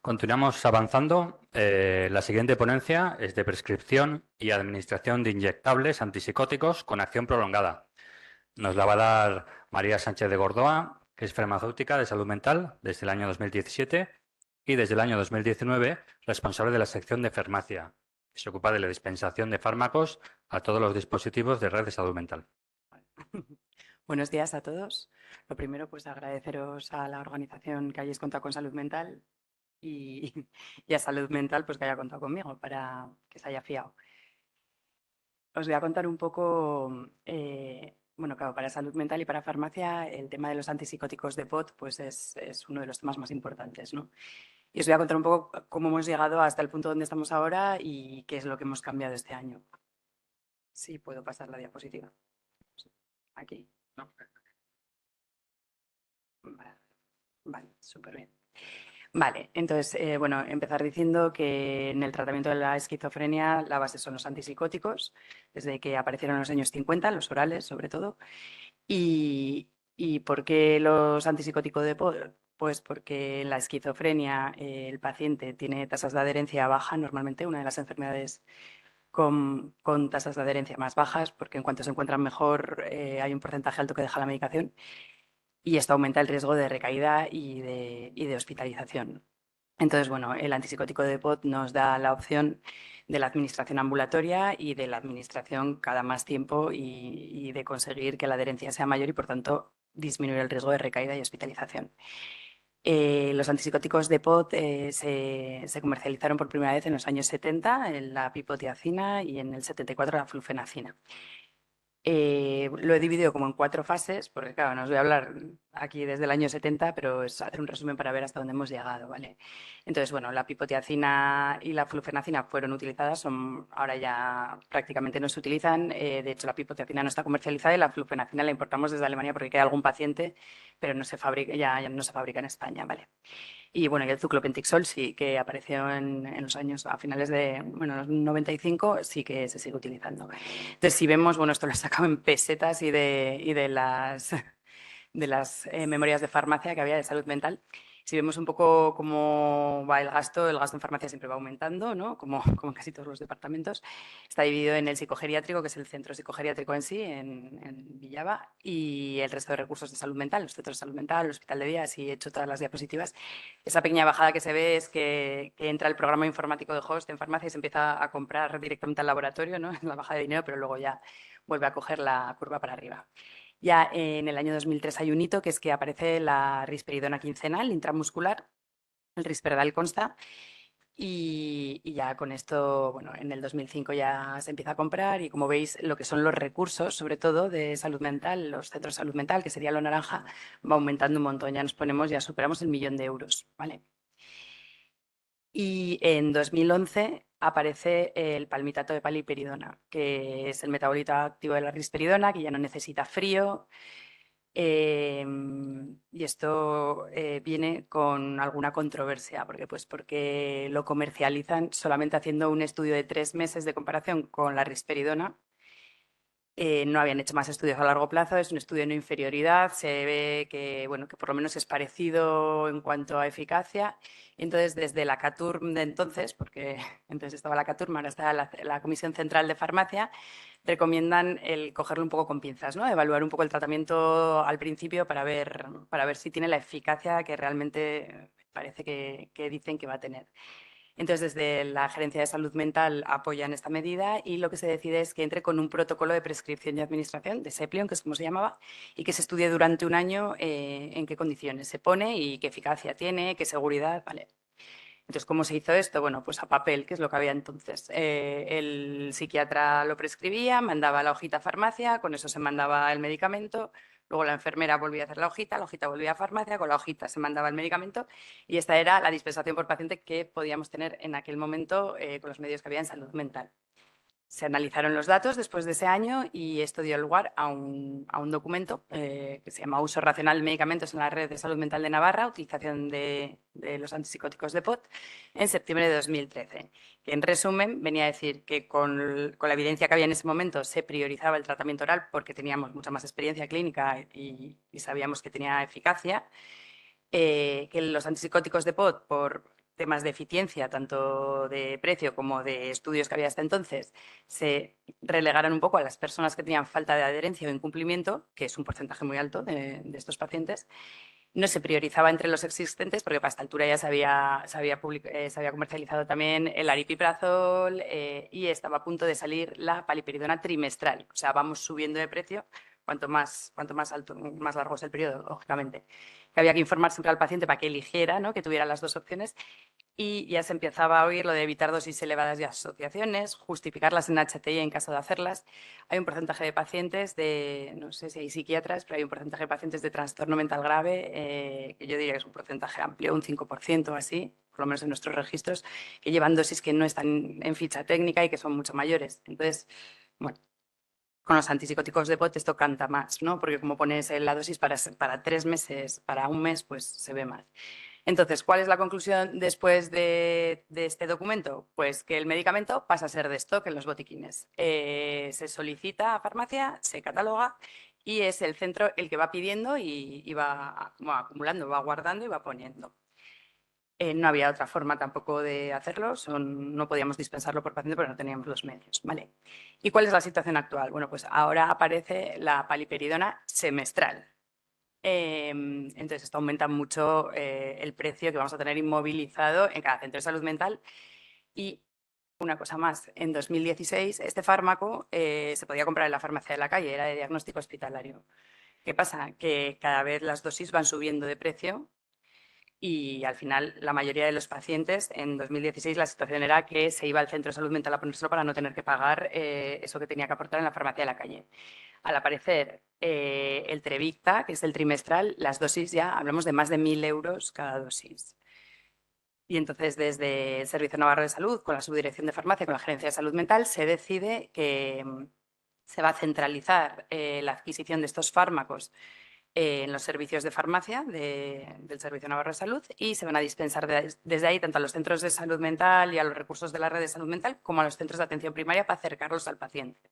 Continuamos avanzando. La siguiente ponencia es de prescripción y administración de inyectables antipsicóticos con acción prolongada. Nos la va a dar María Sánchez de Gordoa, que es farmacéutica de salud mental desde el año 2017 y desde el año 2019 responsable de la sección de farmacia. Se ocupa de la dispensación de fármacos a todos los dispositivos de red de salud mental. Buenos días a todos. Lo primero, pues agradeceros a la organización que hayáis contado con Salud Mental y, y a Salud Mental pues que haya contado conmigo para que se haya fiado. Os voy a contar un poco, bueno, claro, para Salud Mental y para farmacia el tema de los antipsicóticos de POT pues es uno de los temas más importantes, ¿no? Y os voy a contar un poco cómo hemos llegado hasta el punto donde estamos ahora y qué es lo que hemos cambiado este año. Sí, puedo pasar la diapositiva. Aquí. No. Vale, súper bien. Vale, entonces, bueno, empezar diciendo que en el tratamiento de la esquizofrenia la base son los antipsicóticos, desde que aparecieron en los años 50, los orales sobre todo. ¿Y por qué los antipsicóticos de Pues porque en la esquizofrenia el paciente tiene tasas de adherencia baja, normalmente una de las enfermedades con tasas de adherencia más bajas, porque en cuanto se encuentran mejor hay un porcentaje alto que deja la medicación y esto aumenta el riesgo de recaída y de hospitalización. Entonces, bueno, el antipsicótico de POT nos da la opción de la administración ambulatoria y de la administración cada más tiempo y de conseguir que la adherencia sea mayor y, por tanto, disminuir el riesgo de recaída y hospitalización. Los antipsicóticos de POT se comercializaron por primera vez en los años 70, en la pipotiacina y en el 74 la flufenacina. Lo he dividido como en 4 fases, porque claro, no os voy a hablar aquí desde el año 70, pero es hacer un resumen para ver hasta dónde hemos llegado, ¿vale? Entonces, bueno, la pipotiacina y la flufenacina fueron utilizadas, ahora ya prácticamente no se utilizan. De hecho, la pipotiacina no está comercializada y la flufenacina la importamos desde Alemania porque queda algún paciente, pero no se fabrica, ya no se fabrica en España, ¿vale? Y bueno, y el Zuclopentixol sí que apareció en los años, a finales de, bueno, los 95, sí que se sigue utilizando. Entonces, si vemos, bueno, esto lo he sacado en pesetas y de las memorias de farmacia que había de salud mental. Si vemos un poco cómo va el gasto en farmacia siempre va aumentando, ¿no? Como en casi todos los departamentos. Está dividido en el psicogeriátrico, que es el centro psicogeriátrico en sí, en Villava, y el resto de recursos de salud mental, los centros de salud mental, el hospital de día, así he hecho todas las diapositivas. Esa pequeña bajada que se ve es que entra el programa informático de host en farmacia y se empieza a comprar directamente al laboratorio, ¿no? La bajada de dinero, pero luego ya vuelve a coger la curva para arriba. Ya en el año 2003 hay un hito, que es que aparece la risperidona quincenal intramuscular. El Risperdal consta y ya con esto, bueno, en el 2005 ya se empieza a comprar y como veis lo que son los recursos, sobre todo de salud mental, los centros de salud mental, que sería lo naranja, va aumentando un montón. Ya superamos el 1.000.000 de euros, ¿vale? Y en 2011 aparece el palmitato de paliperidona, que es el metabolito activo de la risperidona, que ya no necesita frío. Y esto viene con alguna controversia, porque lo comercializan solamente haciendo un estudio de 3 meses de comparación con la risperidona. No habían hecho más estudios a largo plazo, es un estudio de no inferioridad, se ve que, bueno, que por lo menos es parecido en cuanto a eficacia. Entonces, desde la CATURM de entonces, porque entonces estaba la CATURM, ahora está la Comisión Central de Farmacia, recomiendan el cogerlo un poco con pinzas, ¿no? Evaluar un poco el tratamiento al principio para ver si tiene la eficacia que realmente parece que dicen que va a tener. Entonces, desde la Gerencia de Salud Mental apoyan esta medida y lo que se decide es que entre con un protocolo de prescripción y administración, de SEPLION, que es como se llamaba, y que se estudie durante un año en qué condiciones se pone y qué eficacia tiene, qué seguridad, ¿vale? Entonces, ¿cómo se hizo esto? Bueno, pues a papel, que es lo que había entonces. El psiquiatra lo prescribía, mandaba la hojita a farmacia, con eso se mandaba el medicamento, luego la enfermera volvía a hacer la hojita volvía a farmacia, con la hojita se mandaba el medicamento y esta era la dispensación por paciente que podíamos tener en aquel momento con los medios que había en salud mental. Se analizaron los datos después de ese año y esto dio lugar a un documento que se llama Uso racional de medicamentos en la red de salud mental de Navarra, utilización de los antipsicóticos de POT, en septiembre de 2013, que en resumen venía a decir que con la evidencia que había en ese momento se priorizaba el tratamiento oral porque teníamos mucha más experiencia clínica y sabíamos que tenía eficacia, que los antipsicóticos de POT, temas de eficiencia, tanto de precio como de estudios que había hasta entonces, se relegaran un poco a las personas que tenían falta de adherencia o incumplimiento, que es un porcentaje muy alto de estos pacientes. No se priorizaba entre los existentes porque para esta altura ya se había comercializado también el aripiprazol y estaba a punto de salir la paliperidona trimestral. O sea, vamos subiendo de precio cuanto más alto, más largo es el periodo, lógicamente. Que había que informar siempre al paciente para que eligiera, ¿no? Que tuviera las dos opciones y ya se empezaba a oír lo de evitar dosis elevadas de asociaciones, justificarlas en HTI en caso de hacerlas. Hay un porcentaje de pacientes no sé si hay psiquiatras, pero hay un porcentaje de pacientes de trastorno mental grave, que yo diría que es un porcentaje amplio, un 5% o así, por lo menos en nuestros registros, que llevan dosis que no están en ficha técnica y que son mucho mayores. Entonces, bueno, con los antipsicóticos de POT esto canta más, ¿no? Porque como pones la dosis para 3 meses, para un mes, pues se ve mal. Entonces, ¿cuál es la conclusión después de este documento? Pues que el medicamento pasa a ser de stock en los botiquines. Se solicita a farmacia, se cataloga y es el centro el que va pidiendo y va como acumulando, va guardando y va poniendo. No había otra forma tampoco de hacerlo, no podíamos dispensarlo por paciente porque no teníamos los medios. ¿Vale? ¿Y cuál es la situación actual? Bueno, pues ahora aparece la paliperidona semestral. Entonces, esto aumenta mucho el precio que vamos a tener inmovilizado en cada centro de salud mental. Y una cosa más, en 2016 este fármaco se podía comprar en la farmacia de la calle, era de diagnóstico hospitalario. ¿Qué pasa? Que cada vez las dosis van subiendo de precio y al final la mayoría de los pacientes en 2016 la situación era que se iba al centro de salud mental a ponérselo para no tener que pagar eso que tenía que aportar en la farmacia de la calle. Al aparecer el Trevicta, que es el trimestral, las dosis ya hablamos de más de 1.000 euros cada dosis. Y entonces desde el Servicio Navarro de Salud, con la Subdirección de Farmacia, con la Gerencia de Salud Mental, se decide que se va a centralizar la adquisición de estos fármacos en los servicios de farmacia del Servicio Navarro de Salud y se van a dispensar desde ahí tanto a los centros de salud mental y a los recursos de la red de salud mental como a los centros de atención primaria para acercarlos al paciente.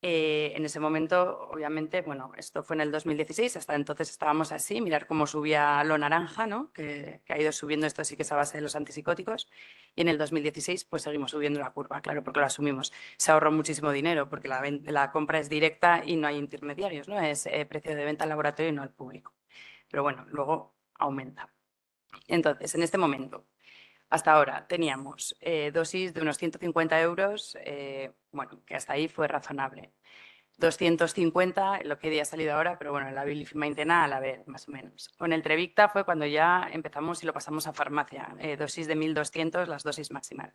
En ese momento, obviamente, bueno, esto fue en el 2016, hasta entonces estábamos así, mirar cómo subía lo naranja, ¿no? Que ha ido subiendo, esto sí que es a base de los antipsicóticos, y en el 2016 pues seguimos subiendo la curva, claro, porque lo asumimos. Se ahorró muchísimo dinero porque la compra es directa y no hay intermediarios, ¿no? Es precio de venta al laboratorio y no al público. Pero bueno, luego aumenta. Entonces, en este momento, hasta ahora teníamos dosis de unos 150 euros, bueno, que hasta ahí fue razonable. 250, lo que ha salido ahora, pero bueno, la bilifenteina a la vez, más o menos. Con el Trevicta fue cuando ya empezamos y lo pasamos a farmacia, dosis de 1.200, las dosis máximas.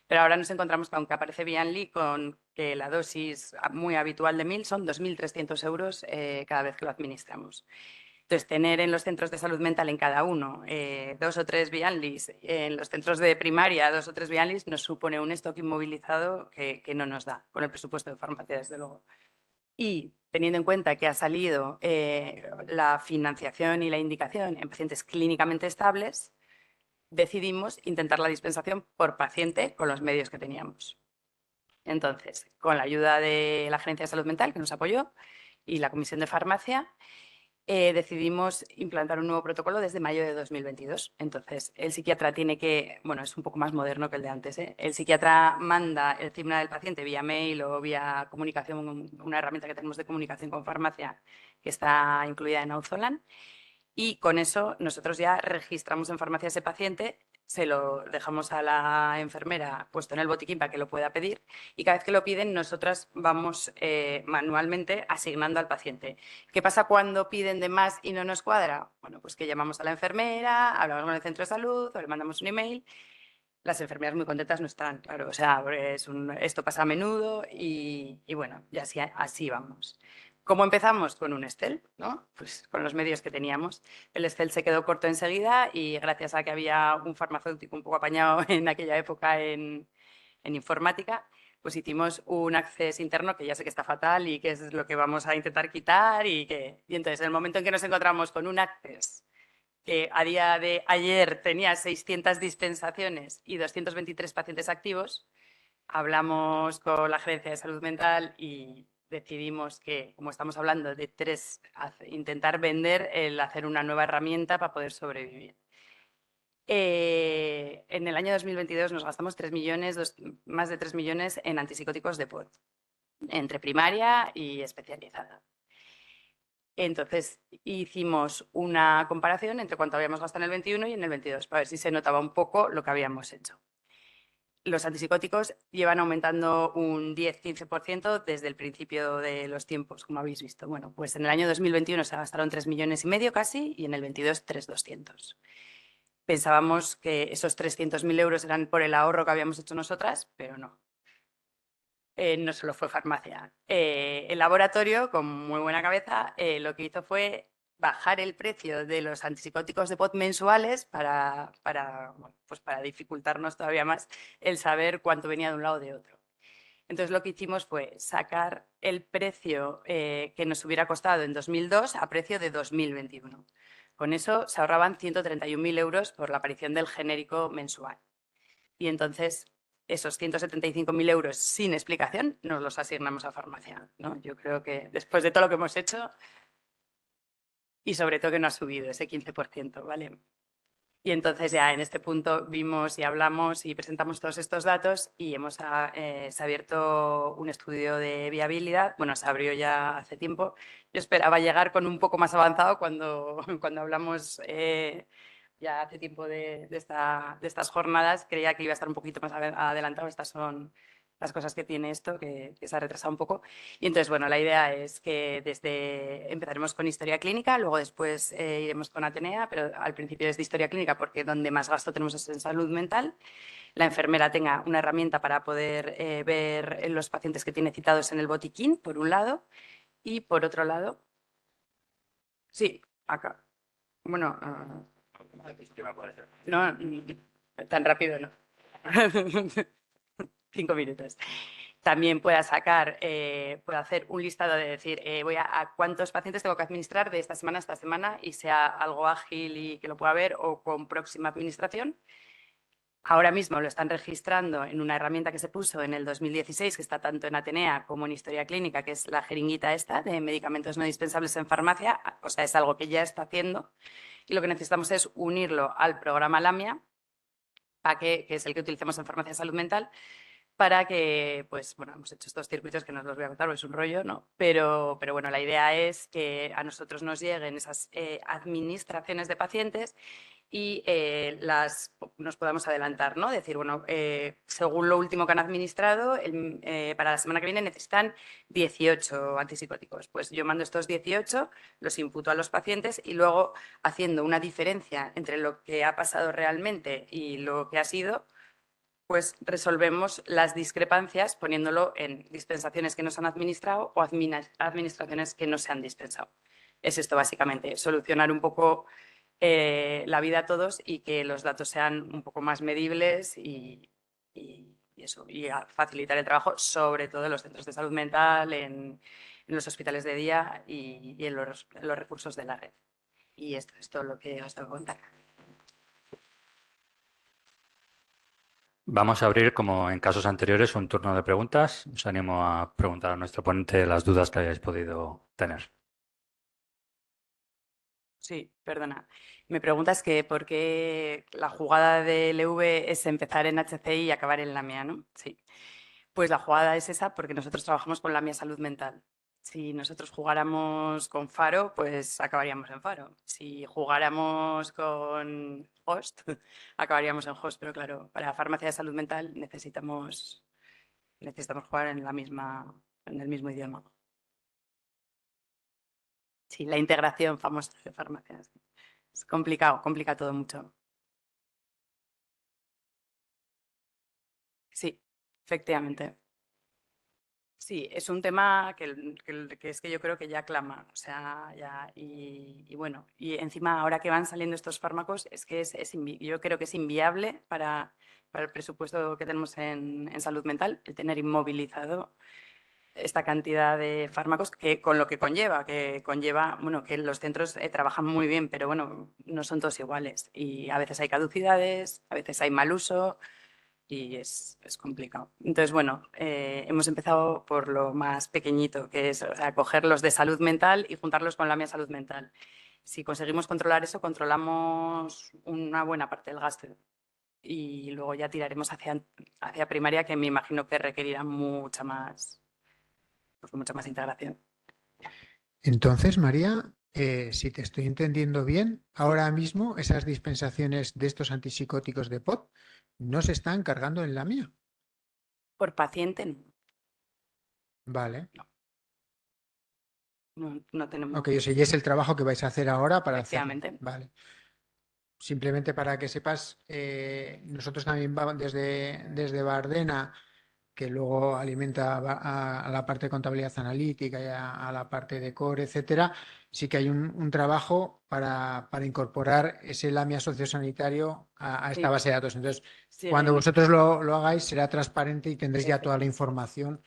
Pero ahora nos encontramos con que aparece Vianli con que la dosis muy habitual de 1.000 son 2.300 euros cada vez que lo administramos. Entonces, tener en los centros de salud mental en cada uno 2 o 3 Vianlis, en los centros de primaria 2 o 3 Vianlis, nos supone un stock inmovilizado que no nos da, con el presupuesto de farmacia, desde luego. Y teniendo en cuenta que ha salido la financiación y la indicación en pacientes clínicamente estables, decidimos intentar la dispensación por paciente con los medios que teníamos. Entonces, con la ayuda de la Gerencia de Salud Mental, que nos apoyó, y la Comisión de Farmacia, decidimos implantar un nuevo protocolo desde mayo de 2022. Entonces, el psiquiatra tiene que, bueno, es un poco más moderno que el de antes, ¿eh? El psiquiatra manda el CIMNA del paciente vía mail o vía comunicación, una herramienta que tenemos de comunicación con farmacia que está incluida en Auzolan. Y con eso nosotros ya registramos en farmacia ese paciente, se lo dejamos a la enfermera puesto en el botiquín para que lo pueda pedir y cada vez que lo piden nosotras vamos manualmente asignando al paciente. ¿Qué pasa cuando piden de más y no nos cuadra? Bueno, pues que llamamos a la enfermera, hablamos con el centro de salud o le mandamos un email. Las enfermeras muy contentas no están, claro, o sea, esto pasa a menudo y bueno, ya así vamos. ¿Cómo empezamos? Con un Excel, ¿no? Pues con los medios que teníamos. El Excel se quedó corto enseguida y gracias a que había un farmacéutico un poco apañado en aquella época en informática, pues hicimos un Access interno que ya sé que está fatal y que es lo que vamos a intentar quitar y entonces en el momento en que nos encontramos con un Access que a día de ayer tenía 600 dispensaciones y 223 pacientes activos, hablamos con la Gerencia de Salud Mental y decidimos que, como estamos hablando de intentar vender, el hacer una nueva herramienta para poder sobrevivir. en el año 2022 nos gastamos 3 millones, más de 3 millones en antipsicóticos de POD, entre primaria y especializada. Entonces hicimos una comparación entre cuánto habíamos gastado en el 21 y en el 22 para ver si se notaba un poco lo que habíamos hecho. Los antipsicóticos llevan aumentando un 10-15% desde el principio de los tiempos, como habéis visto. Bueno, pues en el año 2021 se gastaron 3,5 millones casi y en el 22 3.200. Pensábamos que esos 300.000 euros eran por el ahorro que habíamos hecho nosotras, pero no. No solo fue farmacia. El laboratorio, con muy buena cabeza, lo que hizo fue bajar el precio de los antipsicóticos de POD mensuales bueno, pues para dificultarnos todavía más el saber cuánto venía de un lado o de otro. Entonces lo que hicimos fue sacar el precio que nos hubiera costado en 2002 a precio de 2021. Con eso se ahorraban 131.000 euros por la aparición del genérico mensual. Y entonces esos 175.000 euros sin explicación nos los asignamos a farmacia, ¿no? Yo creo que después de todo lo que hemos hecho y sobre todo que no ha subido ese 15%, ¿vale? Y entonces ya en este punto vimos y hablamos y presentamos todos estos datos y se ha abierto un estudio de viabilidad. Bueno, se abrió ya hace tiempo. Yo esperaba llegar con un poco más avanzado cuando hablamos ya hace tiempo de estas jornadas. Creía que iba a estar un poquito más adelantado. Estas son las cosas que tiene esto, que se ha retrasado un poco. Y entonces, bueno, la idea es que empezaremos con historia clínica, luego después iremos con Atenea, pero al principio es de historia clínica porque donde más gasto tenemos es en salud mental. La enfermera tenga una herramienta para poder ver los pacientes que tiene citados en el botiquín, por un lado, y por otro lado, sí, acá. Bueno, no, tan rápido no. 5 minutos. También pueda pueda hacer un listado de decir, voy a cuántos pacientes tengo que administrar de esta semana a esta semana y sea algo ágil y que lo pueda ver o con próxima administración. Ahora mismo lo están registrando en una herramienta que se puso en el 2016, que está tanto en Atenea como en Historia Clínica, que es la jeringuita esta de medicamentos no dispensables en farmacia. O sea, es algo que ya está haciendo. Y lo que necesitamos es unirlo al programa LAMIA, que es el que utilizamos en farmacia de salud mental, para que, pues, bueno, hemos hecho estos circuitos que no os los voy a contar, es un rollo, ¿no? Pero bueno, la idea es que a nosotros nos lleguen esas administraciones de pacientes y nos podamos adelantar, ¿no? Decir, bueno, según lo último que han administrado, para la semana que viene necesitan 18 antipsicóticos. Pues yo mando estos 18, los imputo a los pacientes y luego, haciendo una diferencia entre lo que ha pasado realmente y lo que ha sido, pues resolvemos las discrepancias poniéndolo en dispensaciones que no se han administrado o administraciones que no se han dispensado. Es esto básicamente, solucionar un poco la vida a todos y que los datos sean un poco más medibles y eso, y facilitar el trabajo, sobre todo en los centros de salud mental, en los hospitales de día y en los recursos de la red. Y esto es todo lo que os tengo que contar. Vamos a abrir, como en casos anteriores, un turno de preguntas. Os animo a preguntar a nuestro ponente las dudas que hayáis podido tener. Sí, perdona. Me preguntas que por qué la jugada del EV es empezar en HCI y acabar en LAMIA, ¿no? Sí. Pues la jugada es esa porque nosotros trabajamos con LAMIA Salud Mental. Si nosotros jugáramos con Faro, pues acabaríamos en Faro. Si jugáramos con Host, acabaríamos en Host. Pero claro, para farmacia de salud mental necesitamos jugar en el mismo idioma. Sí, la integración famosa de farmacias. Es complicado, complica todo mucho. Sí, efectivamente. Sí, es un tema que es que yo creo que ya clama, o sea, ya, y bueno, y encima ahora que van saliendo estos fármacos, es que yo creo que es inviable para el presupuesto que tenemos en salud mental el tener inmovilizado esta cantidad de fármacos con lo que conlleva, bueno, que los centros trabajan muy bien, pero bueno, no son todos iguales y a veces hay caducidades, a veces hay mal uso y es complicado. Entonces, bueno, hemos empezado por lo más pequeñito, que es, o sea, coger los de salud mental y juntarlos con la mía salud mental. Si conseguimos controlar eso, controlamos una buena parte del gasto. y luego ya tiraremos hacia primaria, que me imagino que requerirá pues mucha más integración. Entonces, María, si te estoy entendiendo bien, Sí. ahora mismo esas dispensaciones de estos antipsicóticos de POT no se están cargando en la mía. Por paciente Vale. no tenemos. Ok, o sea, y es el trabajo que vais a hacer ahora para hacerlo. Efectivamente. Vale. Simplemente para que sepas, nosotros también vamos desde Bardena, que luego alimenta a la parte de contabilidad analítica y a la parte de core, etcétera. Sí que hay un trabajo para incorporar ese LAMIA sociosanitario a esta Sí, base de datos. Entonces, sí, cuando vosotros lo hagáis, será transparente y tendréis ya toda la efectivamente. información.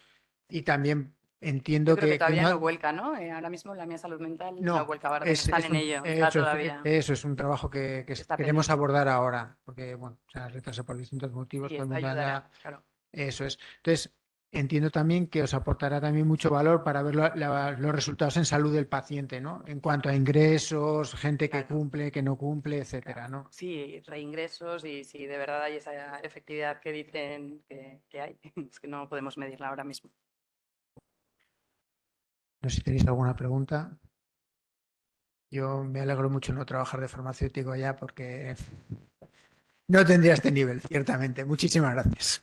Y también Yo entiendo creo que que todavía no no. vuelca, ¿no? Ahora mismo la mía salud mental no No, vuelca a Bardena, están en ello, está todavía. eso es un trabajo que Está queremos pendiente. abordar ahora, porque bueno, se ha retrasado por distintos motivos, Sí, todo el esto mundo ayudará, anda, claro. eso es. Entonces, entiendo también que os aportará también mucho valor para ver los resultados en salud del paciente, ¿no? En cuanto a ingresos, gente que Claro, cumple, que no cumple, etcétera, claro. ¿no? Sí, reingresos y si de verdad hay esa efectividad que dicen que hay, es que no podemos medirla ahora mismo. No sé si tenéis alguna pregunta. Yo me alegro mucho no trabajar de farmacéutico ya porque no tendría este nivel, ciertamente. Muchísimas gracias.